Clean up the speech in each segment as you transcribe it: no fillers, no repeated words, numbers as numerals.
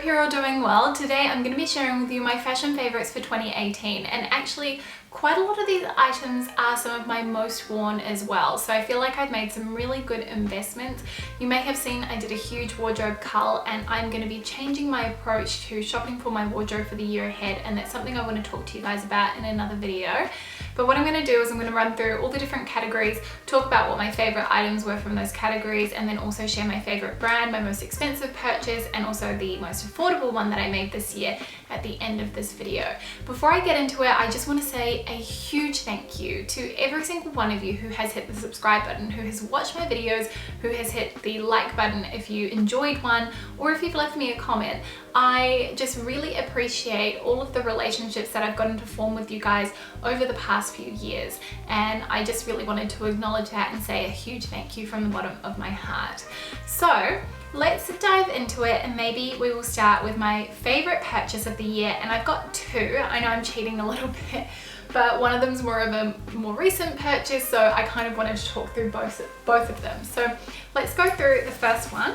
you're all doing well. Today I'm going to be sharing with you my fashion favorites for 2018, and actually quite a lot of these items are some of my most worn as well, so I feel like I've made some really good investments. You may have seen I did a huge wardrobe cull, and I'm going to be changing my approach to shopping for my wardrobe for the year ahead, and that's something I want to talk to you guys about in another video. But what I'm going to do is I'm going to run through all the different categories, talk about what my favorite items were from those categories, and then also share my favorite brand, my most expensive purchase, and also the most affordable one that I made this year at the end of this video. Before I get into it, I just want to say a huge thank you to every single one of you who has hit the subscribe button, who has watched my videos, who has hit the like button if you enjoyed one, or if you've left me a comment. I just really appreciate all of the relationships that I've gotten to form with you guys over the past few years, and I just really wanted to acknowledge that and say a huge thank you from the bottom of my heart. So let's dive into it, and maybe we will start with my favorite purchase of the year, and I've got two. I know I'm cheating a little bit, but one of them is more of a more recent purchase, so I kind of wanted to talk through both of them. So let's go through the first one,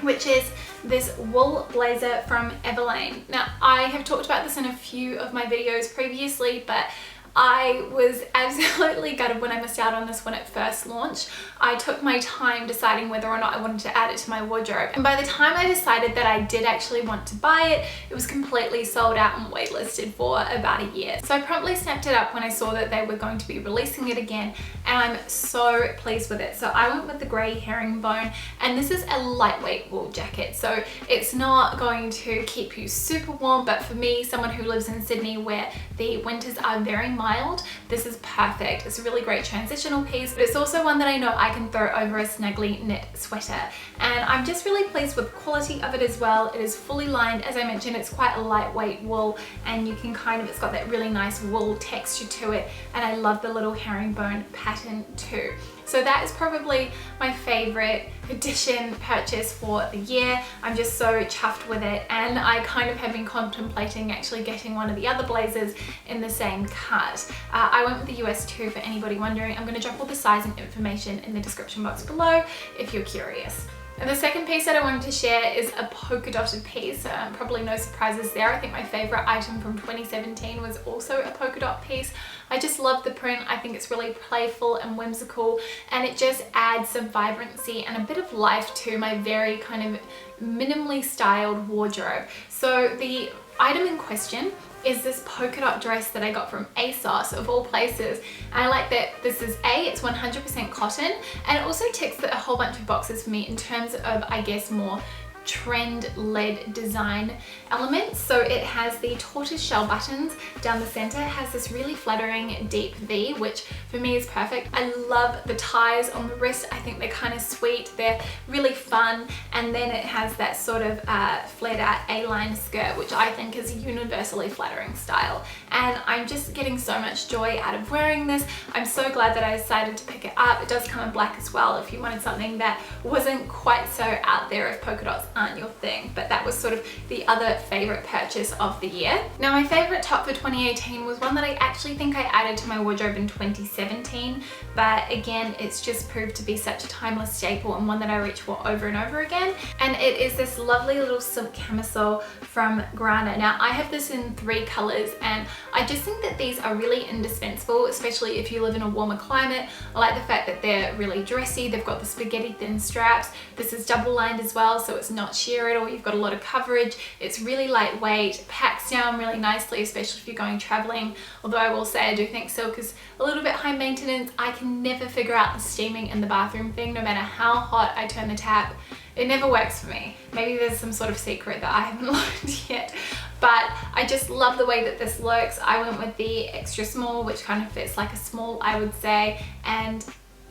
which is this wool blazer from Maybelline. Now, I have talked about this in a few of my videos previously, but I was absolutely gutted when I missed out on this when it first launched. I took my time deciding whether or not I wanted to add it to my wardrobe, and by the time I decided that I did actually want to buy it, it was completely sold out and waitlisted for about a year. So I promptly snapped it up when I saw that they were going to be releasing it again, and I'm so pleased with it. So I went with the grey herringbone, and this is a lightweight wool jacket, so it's not going to keep you super warm, but for me, someone who lives in Sydney where the winters are very mild, this is perfect. It's a really great transitional piece, but it's also one that I know I can throw over a snuggly knit sweater, and I'm just really pleased with the quality of it as well. It is fully lined. As I mentioned, it's quite a lightweight wool, and you can it's got that really nice wool texture to it, and I love the little herringbone pattern too. So that is probably my favorite edition purchase for the year. I'm just so chuffed with it, and I kind of have been contemplating actually getting one of the other blazers in the same cut. I went with the US too, for anybody wondering. I'm going to drop all the sizing information in the description box below if you're curious. And the second piece that I wanted to share is a polka dotted piece. Probably no surprises there. I think my favorite item from 2017 was also a polka dot piece. I just love the print. I think it's really playful and whimsical, and it just adds some vibrancy and a bit of life to my very kind of minimally styled wardrobe. So the item in question is this polka dot dress that I got from ASOS of all places. And I like that this is it's 100% cotton, and it also ticks a whole bunch of boxes for me in terms of, I guess, more trend-led design elements. So it has the tortoise shell buttons down the center. It has this really flattering deep V, which for me is perfect. I love the ties on the wrist. I think they're kind of sweet. They're really fun. And then it has that sort of flared out A-line skirt, which I think is a universally flattering style. And I'm just getting so much joy out of wearing this. I'm so glad that I decided to pick it up. It does come in black as well if you wanted something that wasn't quite so out there if polka dots aren't your thing, but that was sort of the other favorite purchase of the year. Now, my favorite top for 2018 was one that I actually think I added to my wardrobe in 2017, but again, it's just proved to be such a timeless staple and one that I reach for over and over again, and it is this lovely little silk camisole from Grana. Now, I have this in 3 colors, and I just think that these are really indispensable, especially if you live in a warmer climate. I like the fact that they're really dressy. They've got the spaghetti thin straps. This is double lined as well, so it's not sheer at all. You've got a lot of coverage. It's really lightweight, packs down really nicely, especially if you're going traveling. Although I will say I do think silk is a little bit high maintenance. I can never figure out the steaming in the bathroom thing, no matter how hot I turn the tap. It never works for me. Maybe there's some sort of secret that I haven't learned yet, but I just love the way that this looks. I went with the extra small, which kind of fits like a small, I would say, and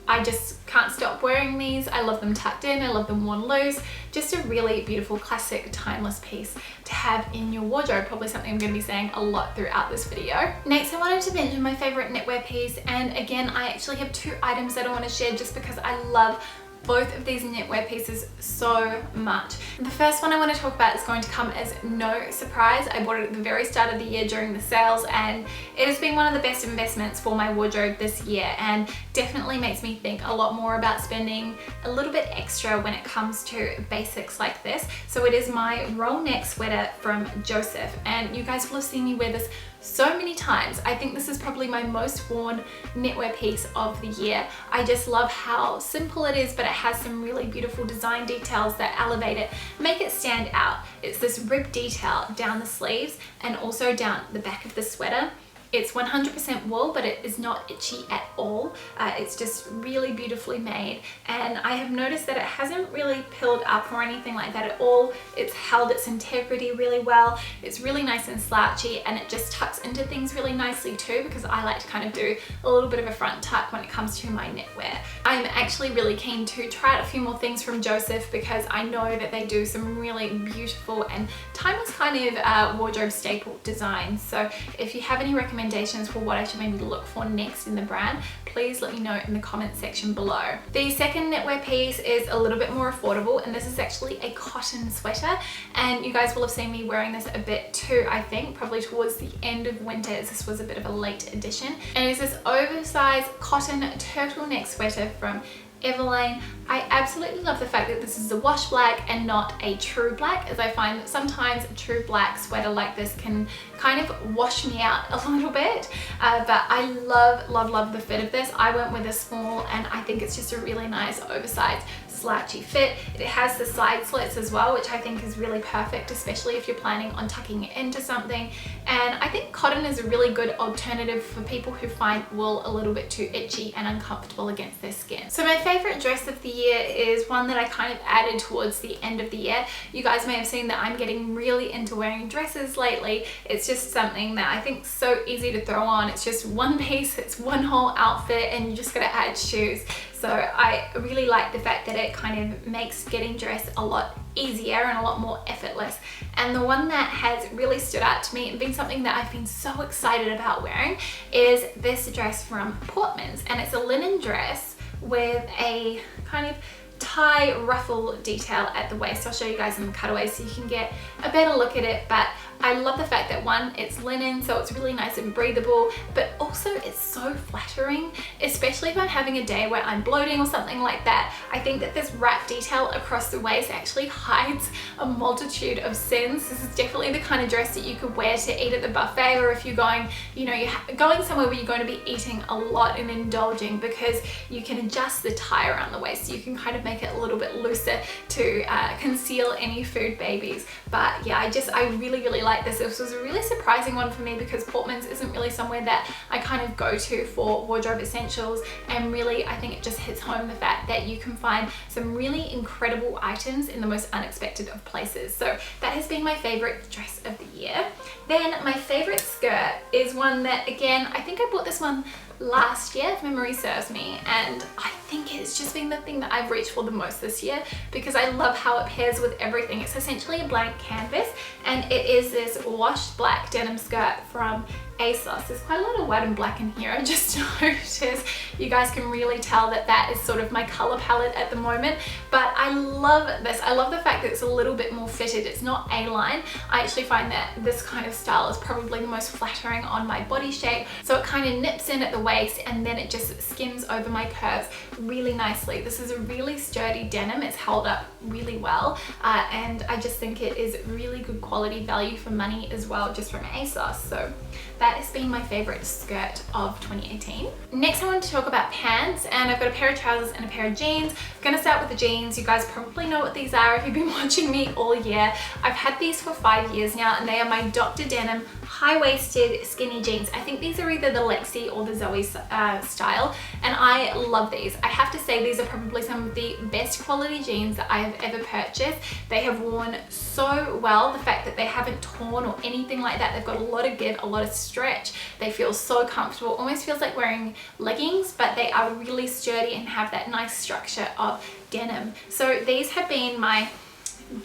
I just can't stop wearing these. I love them tucked in, I love them worn loose. Just a really beautiful, classic, timeless piece to have in your wardrobe. Probably something I'm going to be saying a lot throughout this video. Next, I wanted to mention my favorite knitwear piece, and again, I actually have 2 items that I want to share just because I love both of these knitwear pieces so much. The first one I want to talk about is going to come as no surprise. I bought it at the very start of the year during the sales, and it has been one of the best investments for my wardrobe this year, and definitely makes me think a lot more about spending a little bit extra when it comes to basics like this. So it is my roll neck sweater from Joseph, and you guys will have seen me wear this so many times. I think this is probably my most worn knitwear piece of the year. I just love how simple it is, but it has some really beautiful design details that elevate it, make it stand out. It's this rib detail down the sleeves and also down the back of the sweater. It's 100% wool, but it is not itchy at all. It's just really beautifully made, and I have noticed that it hasn't really pilled up or anything like that at all. It's held its integrity really well. It's really nice and slouchy, and it just tucks into things really nicely too, because I like to kind of do a little bit of a front tuck when it comes to my knitwear. I'm actually really keen to try out a few more things from Joseph, because I know that they do some really beautiful and timeless kind of wardrobe staple designs. So if you have any recommendations for what I should maybe look for next in the brand, please let me know in the comment section below. The second knitwear piece is a little bit more affordable, and this is actually a cotton sweater, and you guys will have seen me wearing this a bit too, I think, probably towards the end of winter, as this was a bit of a late addition. And it's this oversized cotton turtleneck sweater from Everlane. I absolutely love the fact that this is a wash black and not a true black, as I find that sometimes a true black sweater like this can kind of wash me out a little bit, but I love the fit of this. I went with a small, and I think it's just a really nice oversized slouchy fit. It has the side slits as well, which I think is really perfect, especially if you're planning on tucking it into something. And I think cotton is a really good alternative for people who find wool a little bit too itchy and uncomfortable against their skin. So my favorite dress of the year is one that I kind of added towards the end of the year. You guys may have seen that I'm getting really into wearing dresses lately. It's just something that I think is so easy to throw on. It's just one piece, it's one whole outfit, and you just gotta add shoes. So I really like the fact that it kind of makes getting dressed a lot easier and a lot more effortless. And the one that has really stood out to me and been something that I've been so excited about wearing is this dress from Portman's, and it's a linen dress with a kind of tie ruffle detail at the waist. I'll show you guys in the cutaway so you can get a better look at it, but I love the fact that one, it's linen, so it's really nice and breathable, but also it's so flattering, especially if I'm having a day where I'm bloating or something like that. I think that this wrap detail across the waist actually hides a multitude of sins. This is definitely the kind of dress that you could wear to eat at the buffet, or if you're going, you know, you're going somewhere where you're going to be eating a lot and indulging, because you can adjust the tie around the waist, so you can kind of make it a little bit looser to conceal any food babies. But yeah, I really like this. This was a really surprising one for me, because Portman's isn't really somewhere that I kind of go to for wardrobe essentials, and really I think it just hits home the fact that you can find some really incredible items in the most unexpected of places. So that has been my favorite dress of the year. Then my favorite skirt is one that, again, I think I bought this one last year if memory serves me, and I think it's just been the thing that I've reached for the most this year, because I love how it pairs with everything. It's essentially a blank canvas, and it is this washed black denim skirt from ASOS. There's quite a lot of white and black in here, I just noticed. You guys can really tell that that is sort of my color palette at the moment, but I love this. I love the fact that it's a little bit more fitted. It's not A-line. I actually find that this kind of style is probably the most flattering on my body shape, so it kind of nips in at the waist and then it just skims over my curves really nicely. This is a really sturdy denim. It's held up really well, and I just think it is really good quality value for money as well, just from ASOS. So that has been my favorite skirt of 2018. Next I want to talk about pants, and I've got a pair of trousers and a pair of jeans. I'm gonna start with the jeans. You guys probably know what these are if you've been watching me all year. I've had these for 5 years now, and they are my Dr. Denim high-waisted skinny jeans. I think these are either the Lexi or the Zoe style, and I love these. I have to say these are probably some of the best quality jeans that I have ever purchased. They have worn so well. The fact that they haven't torn or anything like that, they've got a lot of give, a lot of stretch. They feel so comfortable, almost feels like wearing leggings, but they are really sturdy and have that nice structure of denim. So these have been my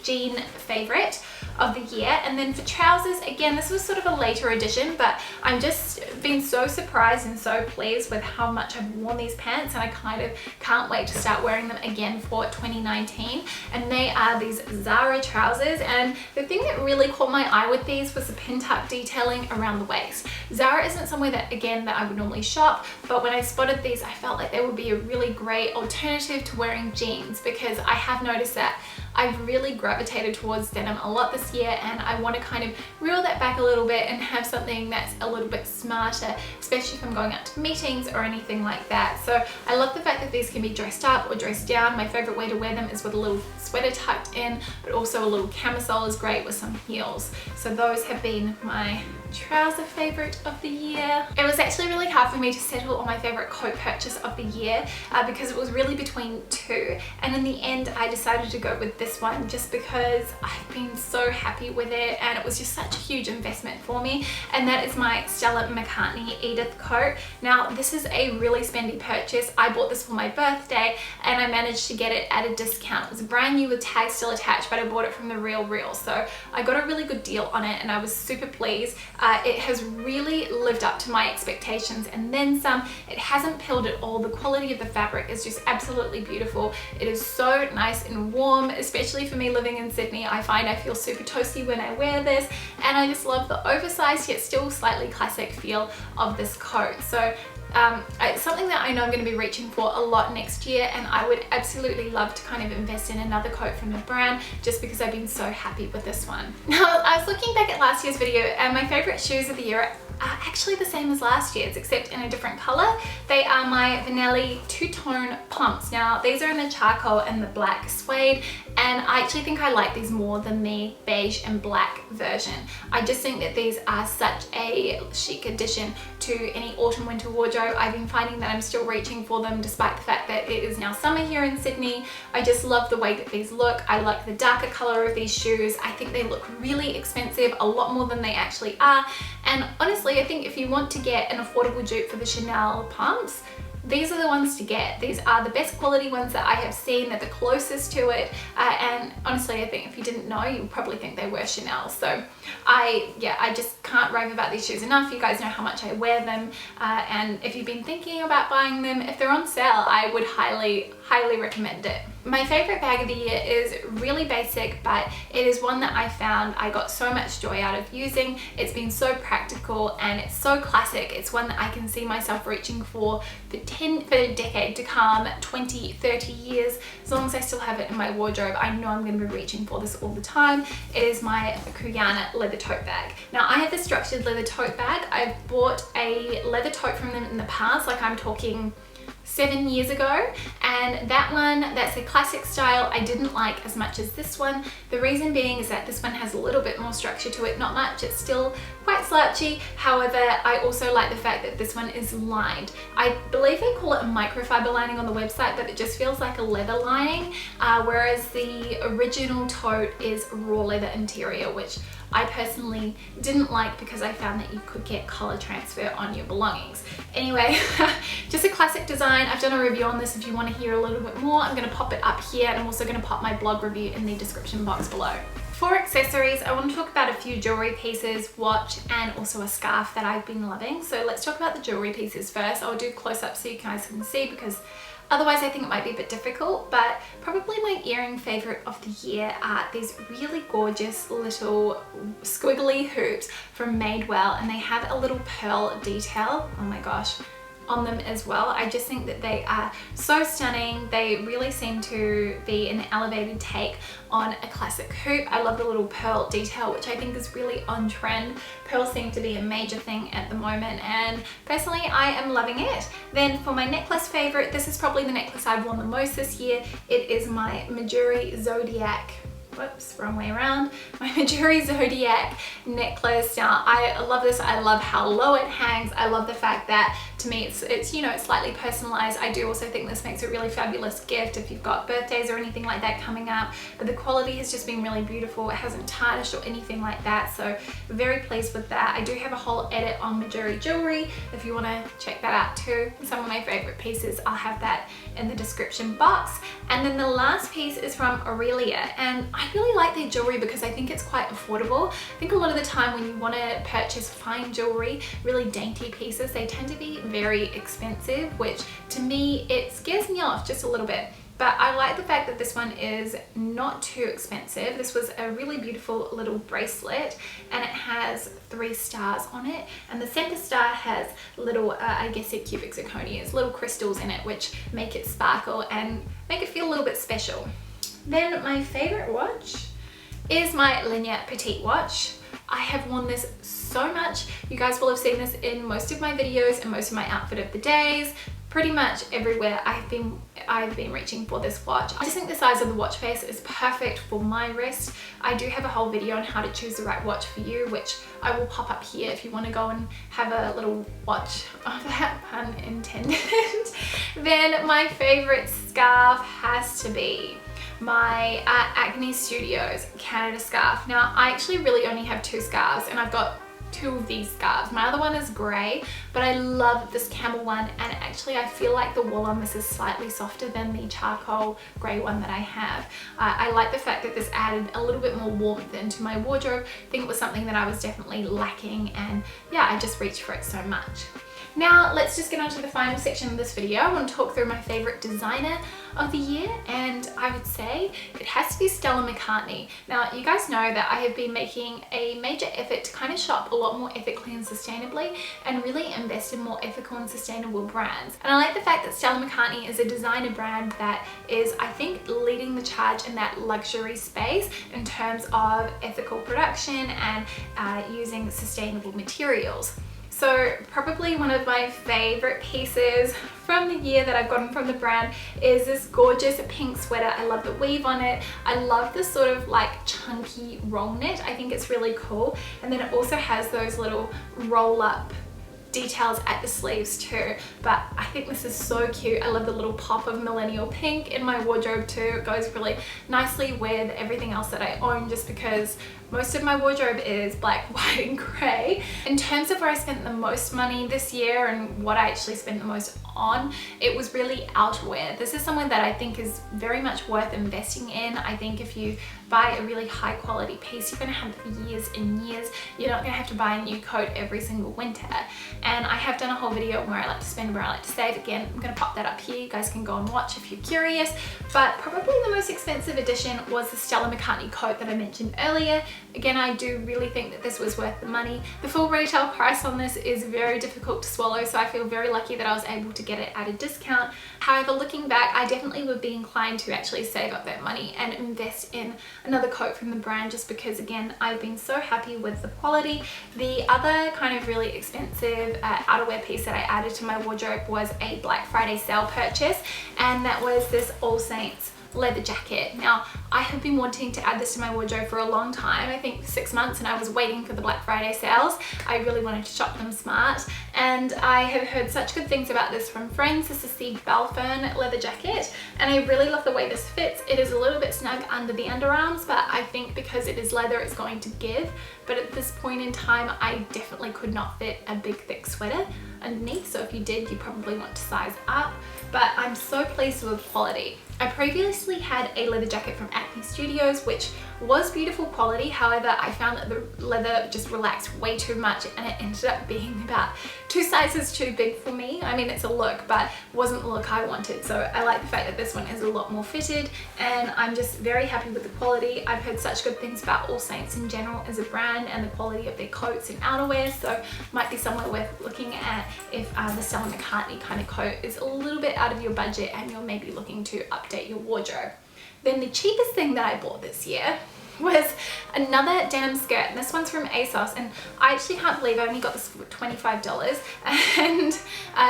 jean favorite of the year. And then for trousers, again, this was sort of a later addition, but I'm just been so surprised and so pleased with how much I've worn these pants, and I kind of can't wait to start wearing them again for 2019. And they are these Zara trousers, and the thing that really caught my eye with these was the pin tuck detailing around the waist. Zara isn't somewhere that, again, that I would normally shop, but when I spotted these, I felt like they would be a really great alternative to wearing jeans, because I have noticed that I've really gravitated towards denim a lot this year, and I want to kind of reel that back a little bit and have something that's a little bit smarter, especially if I'm going out to meetings or anything like that. So I love the fact that these can be dressed up or dressed down. My favorite way to wear them is with a little sweater tucked in, but also a little camisole is great with some heels. So those have been my trouser favorite of the year. It was actually really hard for me to settle on my favorite coat purchase of the year because it was really between two, and in the end I decided to go with this one just because I've been so happy with it, and it was just such a huge investment for me, and that is my Stella McCartney Edith coat. Now this is a really spendy purchase. I bought this for my birthday and I managed to get it at a discount. It was brand new with tags still attached, but I bought it from the Real, so I got a really good deal on it and I was super pleased. It has really lived up to my expectations and then some. It hasn't peeled at all. The quality of the fabric is just absolutely beautiful. It is so nice and warm, especially for me living in Sydney. I find I feel super toasty when I wear this, and I just love the oversized yet still slightly classic feel of this coat. So it's something that I know I'm going to be reaching for a lot next year, and I would absolutely love to kind of invest in another coat from the brand just because I've been so happy with this one. Now, I was looking back at last year's video, and my favorite shoes of the year are actually the same as last year's, except in a different color. They are my Vanelli two-tone pumps. Now these are in the charcoal and the black suede, and I actually think I like these more than the beige and black version. I just think that these are such a chic addition to any autumn winter wardrobe. I've been finding that I'm still reaching for them despite the fact that it is now summer here in Sydney. I just love the way that these look. I like the darker color of these shoes. I think they look really expensive, a lot more than they actually are, and honestly I think if you want to get an affordable dupe for the Chanel pumps, these are the ones to get. These are the best quality ones that I have seen. They're the closest to it, and honestly I think if you didn't know, you would probably think they were Chanel. So I just can't rave about these shoes enough. You guys know how much I wear them, and if you've been thinking about buying them, if they're on sale, I would highly recommend it. My favorite bag of the year is really basic, but it is one that I found I got so much joy out of using. It's been so practical and it's so classic. It's one that I can see myself reaching for a decade to come, 20, 30 years. As long as I still have it in my wardrobe, I know I'm going to be reaching for this all the time. It is my Kuyana leather tote bag. Now I have the structured leather tote bag. I've bought a leather tote from them in the past, like I'm talking 7 years ago, and that one, that's a classic style, I didn't like as much as this one. The reason being is that this one has a little bit more structure to it, not much, it's still quite slouchy. However, I also like the fact that this one is lined. I believe they call it a microfiber lining on the website, but it just feels like a leather lining, whereas the original tote is raw leather interior, which I personally didn't like because I found that you could get color transfer on your belongings. Anyway, just a classic design. I've done a review on this if you want to hear a little bit more. I'm going to pop it up here, and I'm also going to pop my blog review in the description box below. For accessories, I want to talk about a few jewelry pieces, watch, and also a scarf that I've been loving. So let's talk about the jewelry pieces first. I'll do close-up so you guys can see, because otherwise I think it might be a bit difficult, but probably my earring favorite of the year are these really gorgeous little squiggly hoops from Maybelline, and they have a little pearl detail, oh my gosh, on them as well. I just think that they are so stunning. They really seem to be an elevated take on a classic hoop. I love the little pearl detail, which I think is really on trend. Pearls seem to be a major thing at the moment, and personally I am loving it. Then for my necklace favorite, this is probably the necklace I've worn the most this year. It is my Majuri Zodiac, whoops, wrong way around, my Majuri Zodiac necklace. Now I love this. I love how low it hangs. I love the fact that to me it's you know, slightly personalized. I do also think this makes a really fabulous gift if you've got birthdays or anything like that coming up, but the quality has just been really beautiful. It hasn't tarnished or anything like that, so very pleased with that. I do have a whole edit on Majuri jewelry if you want to check that out too. Some of my favorite pieces, I'll have that in the description box. And then the last piece is from Aurelia, and I I really like their jewelry because I think it's quite affordable. I think a lot of the time when you want to purchase fine jewelry, really dainty pieces, they tend to be very expensive, which to me, it scares me off just a little bit. But I like the fact that this one is not too expensive. This was a really beautiful little bracelet and it has 3 stars on it. And the center star has little, I guess they're cubic zirconias, little crystals in it, which make it sparkle and make it feel a little bit special. Then my favorite watch is my Linear Petite watch. I have worn this so much. You guys will have seen this in most of my videos and most of my outfit of the days. Pretty much everywhere I've been reaching for this watch. I just think the size of the watch face is perfect for my wrist. I do have a whole video on how to choose the right watch for you, which I will pop up here if you want to go and have a little watch of that, pun intended. Then my favorite scarf has to be my Acne Studios Canada scarf. Now I actually really only have 2 scarves and I've got 2 of these scarves. My other one is grey, but I love this camel one, and actually I feel like the wool on this is slightly softer than the charcoal grey one that I have. I like the fact that this added a little bit more warmth into my wardrobe. I think it was something that I was definitely lacking, and yeah, I just reached for it so much. Now let's just get on to the final section of this video. I want to talk through my favorite designer of the year, and I would say it has to be Stella McCartney. Now you guys know that I have been making a major effort to kind of shop a lot more ethically and sustainably and really invest in more ethical and sustainable brands. And I like the fact that Stella McCartney is a designer brand that is, I think, leading the charge in that luxury space in terms of ethical production and using sustainable materials. So probably one of my favorite pieces from the year that I've gotten from the brand is this gorgeous pink sweater. I love the weave on it. I love this sort of like chunky roll knit. I think it's really cool. And then it also has those little roll up details at the sleeves too, but I think this is so cute. I love the little pop of millennial pink in my wardrobe too. It goes really nicely with everything else that I own, just because most of my wardrobe is black, white and grey. In terms of where I spent the most money this year and what I actually spent the most on, it was really outerwear. This is something that I think is very much worth investing in. I think if you buy a really high quality piece, you're going to have it for years and years. You're not going to have to buy a new coat every single winter. And I have done a whole video on where I like to spend, where I like to save. Again, I'm going to pop that up here. You guys can go and watch if you're curious. But probably the most expensive addition was the Stella McCartney coat that I mentioned earlier. Again, I do really think that this was worth the money. The full retail price on this is very difficult to swallow, so I feel very lucky that I was able to get it at a discount. However, looking back, I definitely would be inclined to actually save up that money and invest in another coat from the brand, just because, again, I've been so happy with the quality. The other kind of really expensive outerwear piece that I added to my wardrobe was a Black Friday sale purchase, and that was this All Saints leather jacket. Now, I have been wanting to add this to my wardrobe for a long time, I think 6 months, and I was waiting for the Black Friday sales. I really wanted to shop them smart, and I have heard such good things about this from friends. This is the Balfern leather jacket, and I really love the way this fits. It is a little bit snug under the underarms, but I think because it is leather, it's going to give. But at this point in time, I definitely could not fit a big thick sweater underneath, so if you did, you probably want to size up. But I'm so pleased with the quality. I previously had a leather jacket from Acne Studios, which was beautiful quality. However, I found that the leather just relaxed way too much, and it ended up being about 2 sizes too big for me. I mean, it's a look, but wasn't the look I wanted. So I like the fact that this one is a lot more fitted, and I'm just very happy with the quality. I've heard such good things about All Saints in general as a brand and the quality of their coats and outerwear, so might be somewhere worth looking at if the Stella McCartney kind of coat is a little bit out of your budget and you're maybe looking to update your wardrobe. Then the cheapest thing that I bought this year was another denim skirt, and this one's from ASOS, and I actually can't believe I only got this for $25, and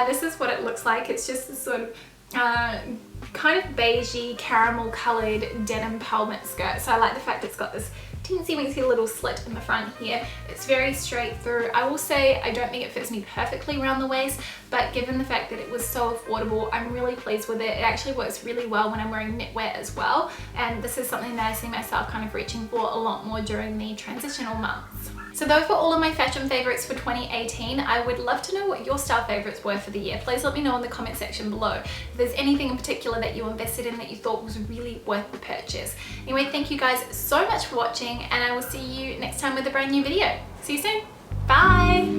this is what it looks like. It's just this sort of kind of beigey caramel colored denim Powermatte skirt. So I like the fact it's got this teensy weensy little slit in the front here. It's very straight through. I will say I don't think it fits me perfectly around the waist, but given the fact that it was so affordable, I'm really pleased with it. It actually works really well when I'm wearing knitwear as well, and this is something that I see myself kind of reaching for a lot more during the transitional months. So those were all of my fashion favorites for 2018. I would love to know what your style favorites were for the year. Please let me know in the comment section below if there's anything in particular that you invested in that you thought was really worth the purchase. Anyway, thank you guys so much for watching, and I will see you next time with a brand new video. See you soon. Bye.